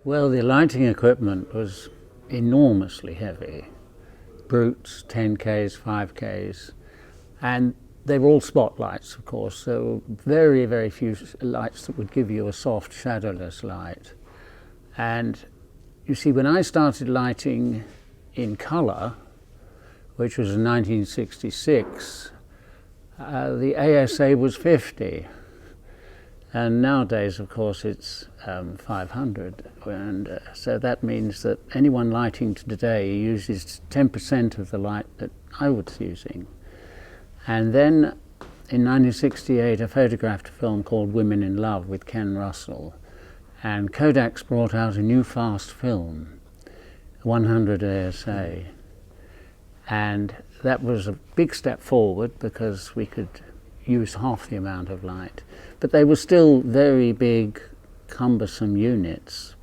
Well, the lighting equipment was enormously heavy. Brutes, 10Ks, 5Ks, and they were all spotlights, of course. There were very, very few lights that would give you a soft, shadowless light. And you see, when I started lighting in colour, which was in 1966, the ASA was 50. And nowadays, of course, it's 500. And so that means that anyone lighting today uses 10% of the light that I was using. And then in 1968, I photographed a film called Women in Love with Ken Russell. And Kodak's brought out a new fast film, 100 ASA. And that was a big step forward because we could use half the amount of light. But they were still very big, cumbersome units.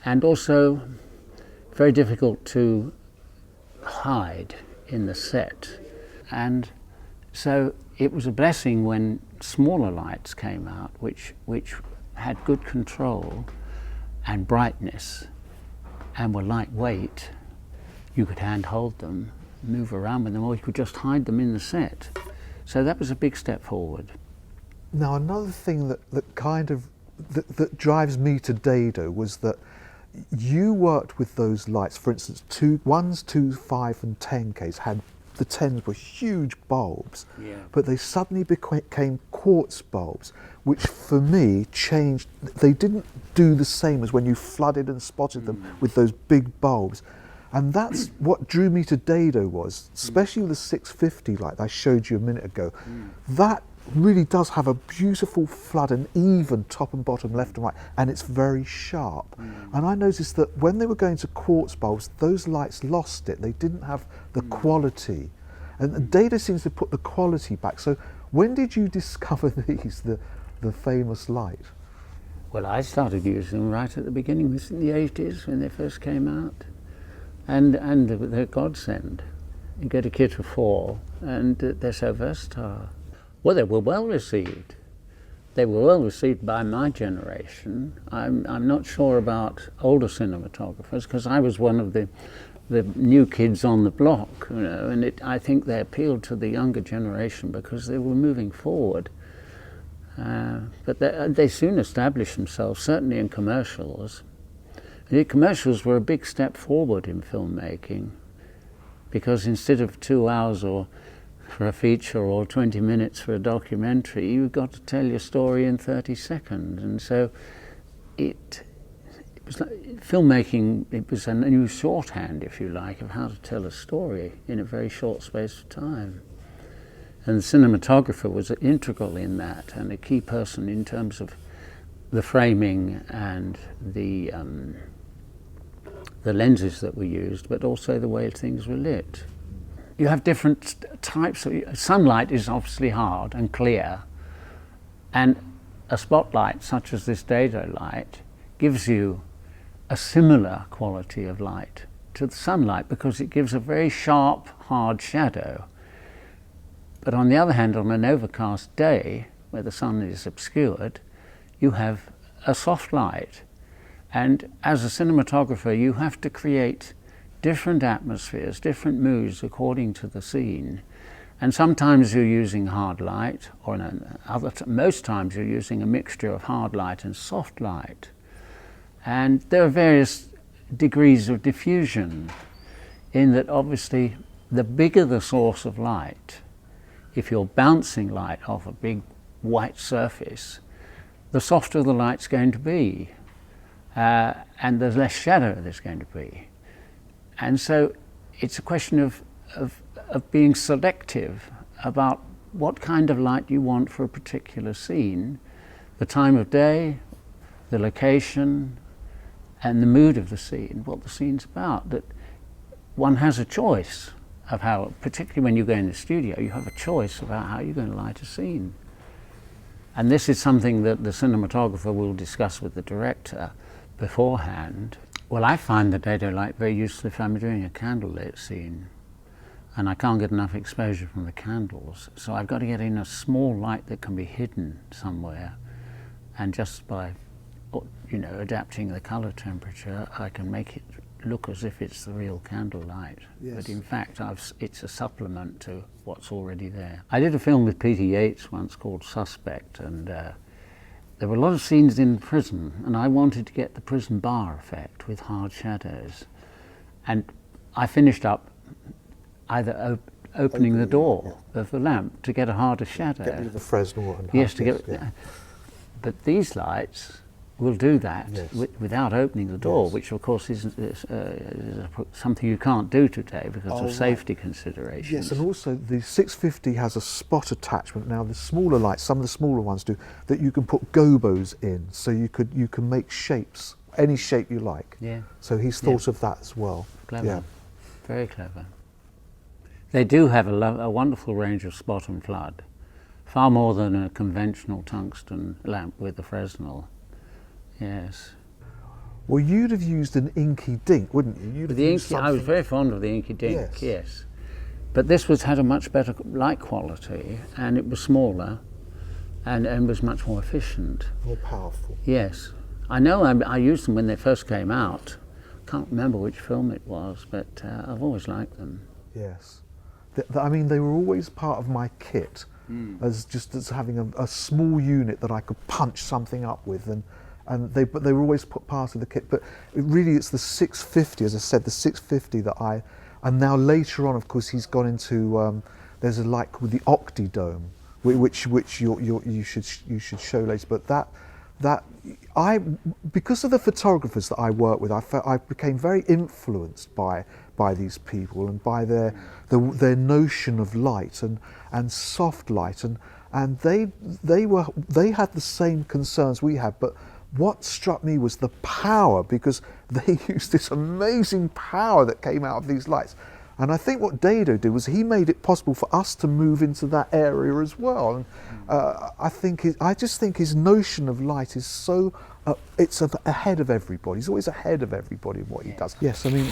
And also very difficult to hide in the set. And so it was a blessing when smaller lights came out, which had good control and brightness and were lightweight. You could handhold them, move around with them, or you could just hide them in the set. So that was a big step forward. Now, another thing that drives me to Dedo was that you worked with those lights. For instance, 1s, 2s, 5 and 10Ks had, the 10s were huge bulbs, but they suddenly became quartz bulbs, which for me changed. They didn't do the same as when you flooded and spotted them with those big bulbs. And that's what drew me to Dedo was, especially the 650 light I showed you a minute ago. That really does have a beautiful flood and even top and bottom, left and right, and it's very sharp. And I noticed that when they were going to quartz bulbs, those lights lost it. They didn't have the quality. And Dedo seems to put the quality back. So when did you discover these, the famous light? Well, I started using them right at the beginning, this in the 80s when they first came out. And they're a godsend. You get a kit of 4 and they're so versatile. Well, they were well received. They were well received by my generation. I'm not sure about older cinematographers because I was one of the new kids on the block, you know, and I think they appealed to the younger generation because they were moving forward. But they soon established themselves, certainly in commercials. The commercials were a big step forward in filmmaking because instead of 2 hours or for a feature or 20 minutes for a documentary, you got to tell your story in 30 seconds. And so it was like filmmaking, it was a new shorthand, if you like, of how to tell a story in a very short space of time. And the cinematographer was integral in that and a key person in terms of the framing and the lenses that were used, but also the way things were lit. You have different types of sunlight is obviously hard and clear, and a spotlight such as this Dedo light gives you a similar quality of light to the sunlight because it gives a very sharp, hard shadow. But on the other hand, on an overcast day where the sun is obscured, you have a soft light. And as a cinematographer, you have to create different atmospheres, different moods according to the scene. And sometimes you're using hard light, or most times you're using a mixture of hard light and soft light. And there are various degrees of diffusion in that obviously the bigger the source of light, if you're bouncing light off a big white surface, the softer the light's going to be. And there's less shadow there's going to be. And so it's a question of being selective about what kind of light you want for a particular scene, the time of day, the location, and the mood of the scene, what the scene's about. That one has a choice of how, particularly when you go in the studio, you have a choice about how you're going to light a scene. And this is something that the cinematographer will discuss with the director beforehand. Well, I find the Dedo light very useful if I'm doing a candlelit scene and I can't get enough exposure from the candles, so I've got to get in a small light that can be hidden somewhere, and just by you know, adapting the colour temperature, I can make it look as if it's the real candlelight. Yes. But in fact, it's a supplement to what's already there. I did a film with Peter Yates once called Suspect, and there were a lot of scenes in prison, and I wanted to get the prison bar effect with hard shadows. And I finished up either opening the door of the lamp to get a harder shadow. Get rid of the Fresnel and yes, to get. But these lights will do that without opening the door, which of course is something you can't do today because of safety considerations. Yes, and also the 650 has a spot attachment. Now the smaller lights, some of the smaller ones do, that you can put gobos in, so you can make shapes, any shape you like. Yeah. So he's thought of that as well. Clever. Yeah. Very clever. They do have a wonderful range of spot and flood, far more than a conventional tungsten lamp with the Fresnel. Yes. Well, you'd have used an inky dink, wouldn't you? You'd have used I was very fond of the inky dink, yes. But this had a much better light quality, and it was smaller, and was much more efficient. More powerful. Yes. I know I used them when they first came out. Can't remember which film it was, but I've always liked them. Yes. I mean, they were always part of my kit, as having a small unit that I could punch something up with, but they were always part of the kit. But it's the 650, as I said, the 650 that and now later on, of course, he's gone into, there's a light called the Octidome, which you should show later. But because of the photographers that I work with, I became very influenced by these people and by their notion of light and soft light, and they had the same concerns we had, but what struck me was the power, because they used this amazing power that came out of these lights. And I think what Dedo did was he made it possible for us to move into that area as well. And I just think his notion of light is so it's ahead of everybody. He's always ahead of everybody in what he does. Yes, I mean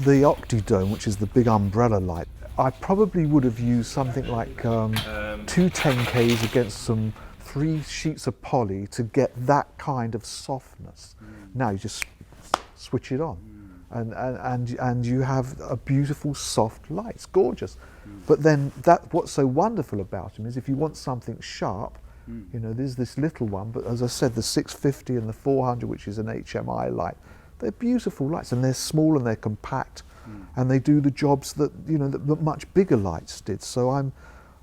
the Octidome, which is the big umbrella light, I probably would have used something like 2 10Ks against some 3 sheets of poly to get that kind of softness. Now you just switch it on. And you have a beautiful soft light. It's gorgeous. But then what's so wonderful about him is if you want something sharp, you know, there's this little one, but as I said, the 650 and the 400, which is an HMI light, they're beautiful lights, and they're small and they're compact, and they do the jobs that, you know, that much bigger lights did. So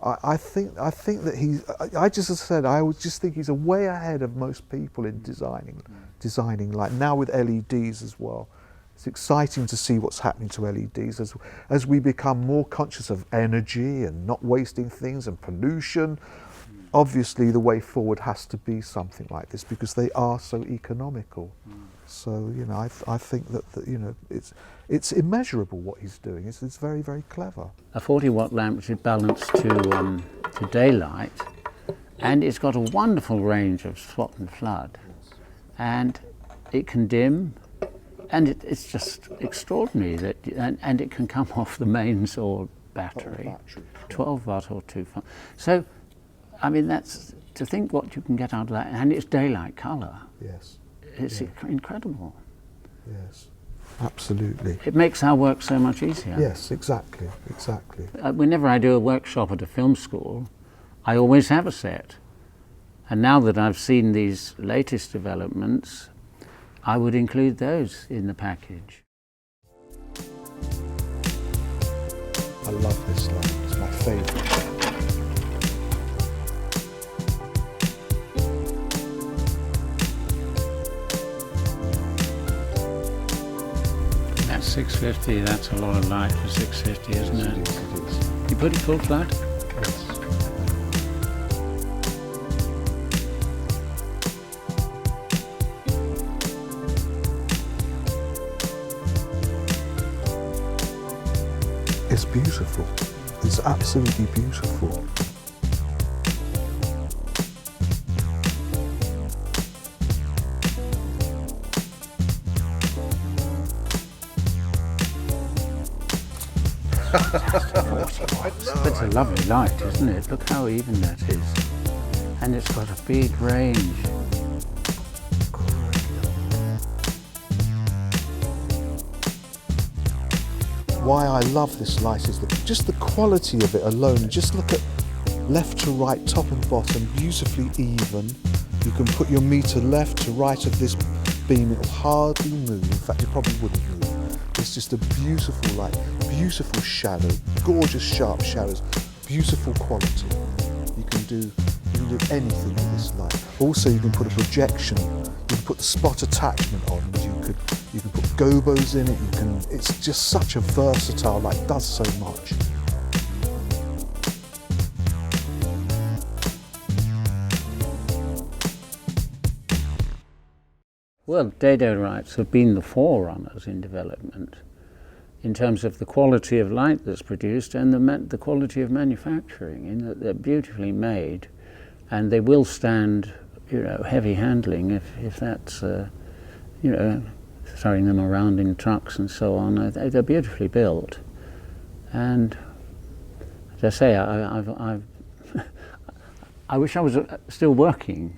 I think that I just think he's way ahead of most people in designing light, now with LEDs as well. It's exciting to see what's happening to LEDs as we become more conscious of energy and not wasting things and pollution. Obviously, the way forward has to be something like this because they are so economical. So, you know, I think that you know, it's immeasurable what he's doing. It's very, very clever. A 40-watt lamp which is balanced to daylight, and it's got a wonderful range of spot and flood, and it can dim. And it's just extraordinary that, and it can come off the mains or battery, 12 watt or 2. So, I mean, that's to think what you can get out of that, and it's daylight colour. Yes, it's incredible. Yes, absolutely. It makes our work so much easier. Yes, exactly. Whenever I do a workshop at a film school, I always have a set, and now that I've seen these latest developments, I would include those in the package. I love this light, it's my favourite. That's 650, that's a lot of light for 650, isn't it? It is. You put it full flat? Yes. It's beautiful. It's absolutely beautiful. It's a lovely light, isn't it? Look how even that is. And it's got a big range. why I love this light is just the quality of it alone. Just look at left to right, top and bottom, beautifully even. You can put your meter left to right of this beam, it will hardly move. In fact, it probably wouldn't move. It's just a beautiful light, beautiful shadow, gorgeous sharp shadows, beautiful quality. You can do anything with this light. Also, you can put a projection. You can put the spot attachment on. You can put gobos in it. It's just such a versatile light. Does so much. Well, Dedo lights have been the forerunners in development in terms of the quality of light that's produced and the quality of manufacturing, in that they're beautifully made, and they will stand, heavy handling if that's, throwing them around in trucks and so on. They're beautifully built, and as I say, I wish I was still working.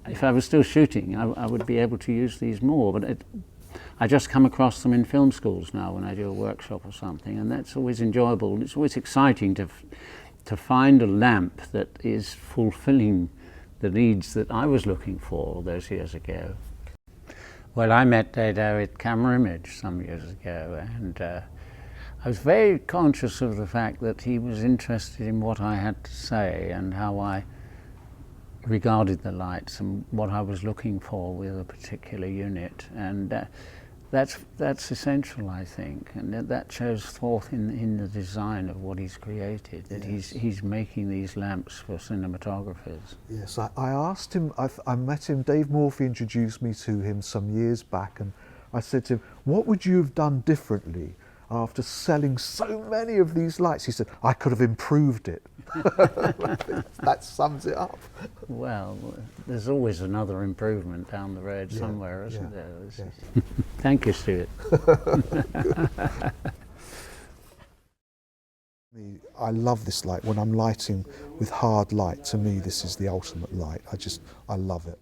If I was still shooting, I would be able to use these more, but I just come across them in film schools now when I do a workshop or something, and that's always enjoyable. It's always exciting to find a lamp that is fulfilling the needs that I was looking for all those years ago. Well, I met Dedo at Camera Image some years ago, and I was very conscious of the fact that he was interested in what I had to say and how I regarded the lights and what I was looking for with a particular unit, and that's essential, I think, and that shows forth in the design of what he's created, that yes. he's making these lamps for cinematographers. Yes, I asked him, I met him, Dave Morphy introduced me to him some years back, and I said to him, what would you have done differently after selling so many of these lights? He said, I could have improved it. That sums it up. Well, there's always another improvement down the road somewhere, isn't there? Yes. Thank you, Stuart. I love this light. When I'm lighting with hard light, to me this is the ultimate light. I love it.